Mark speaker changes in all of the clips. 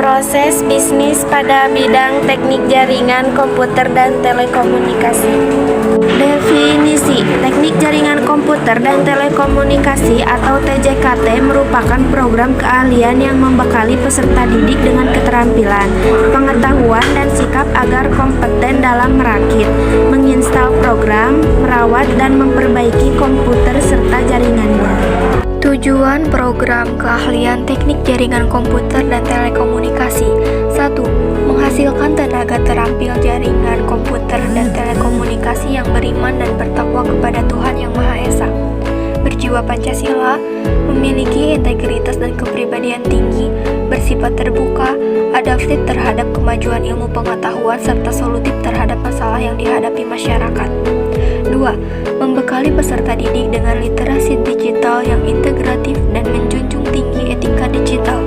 Speaker 1: Proses bisnis pada bidang teknik jaringan komputer dan telekomunikasi. Definisi: teknik jaringan komputer dan telekomunikasi atau TJKT merupakan program keahlian yang membekali peserta didik dengan keterampilan, pengetahuan, dan sikap agar kompeten dalam merakit, menginstal program, merawat, dan memperbaiki komputer serta jaringannya.
Speaker 2: Tujuan program keahlian teknik jaringan komputer dan telekomunikasi: 1. Menghasilkan tenaga terampil jaringan komputer dan telekomunikasi yang beriman dan bertakwa kepada Tuhan Yang Maha Esa, berjiwa Pancasila, memiliki integritas dan kepribadian tinggi, bersifat terbuka, adaptif terhadap kemajuan ilmu pengetahuan, serta solutif terhadap masalah yang dihadapi masyarakat. 2. Membekali peserta didik dengan literasi digital yang integratif dan menjunjung tinggi etika digital.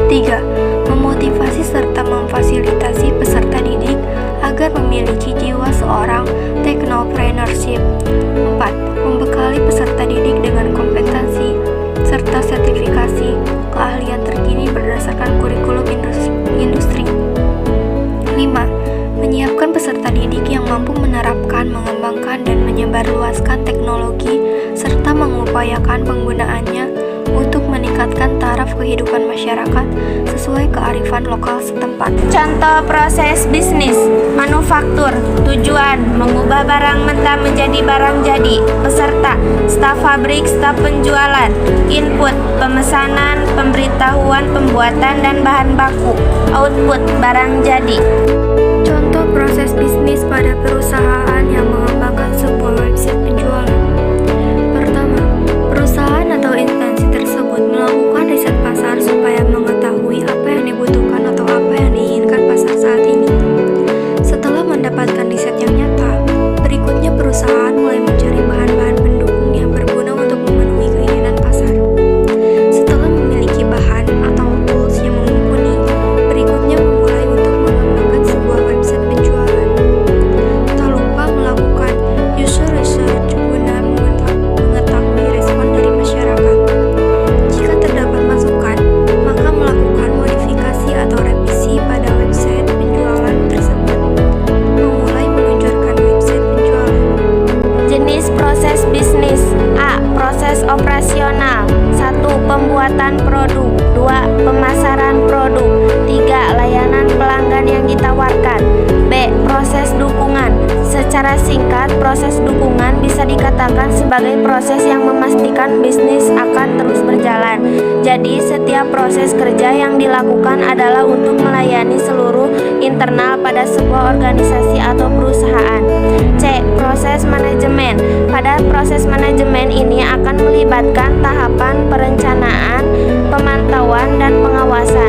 Speaker 2: 3. Memotivasi serta memfasilitasi peserta didik agar memiliki jiwa seorang technopreneurship. 4. Membekali peserta didik dengan kompetensi serta sertifikasi keahlian terkini berdasarkan kurikulum industri. 5. Menyiapkan peserta didik yang mampu menerapkan, mengembangkan, dan menyebarluaskan teknologi serta mengupayakan penggunaannya untuk meningkatkan taraf kehidupan masyarakat sesuai kearifan lokal setempat.
Speaker 1: Contoh proses bisnis: manufaktur. Tujuan: mengubah barang mentah menjadi barang jadi. Peserta: staf pabrik, staf penjualan. Input: pemesanan, pemberitahuan, pembuatan, dan bahan baku. Output: barang jadi.
Speaker 2: Contoh proses bisnis pada perusahaan yang mengembangkan sebuah website penjualan. Pertama, perusahaan atau instansi tersebut melakukan riset pasar supaya mengetahui apa yang dibutuhkan atau apa yang diinginkan pasar saat ini. Setelah mendapatkan riset yang nyata, berikutnya perusahaan mulai mencari bahan-bahan pendukung yang berguna untuk memenuhi keinginan pasar. Setelah memiliki bahan atau tools yang mumpuni, berikutnya memulai untuk mengembangkan sebuah website penjualan. Tak lupa melakukan user research guna mengetahui respon dari masyarakat. Jika terdapat masukan, maka melakukan modifikasi atau revisi pada website penjualan tersebut. Memulai meluncurkan website penjualan.
Speaker 1: Jenis proses bisnis: A. Proses operasional. 1. Pembuatan produk. 2. Pemasaran produk. 3. Layanan pelanggan yang ditawarkan. B. Proses dukungan. Secara singkat, proses dukungan bisa dikatakan sebagai proses yang memastikan bisnis akan terus berjalan. Jadi, setiap proses kerja yang dilakukan adalah untuk melayani seluruh internal pada sebuah organisasi atau perusahaan. C. Proses manajemen. Pada proses manajemen ini akan melibatkan tahapan perencanaan, pemantauan, dan pengawasan.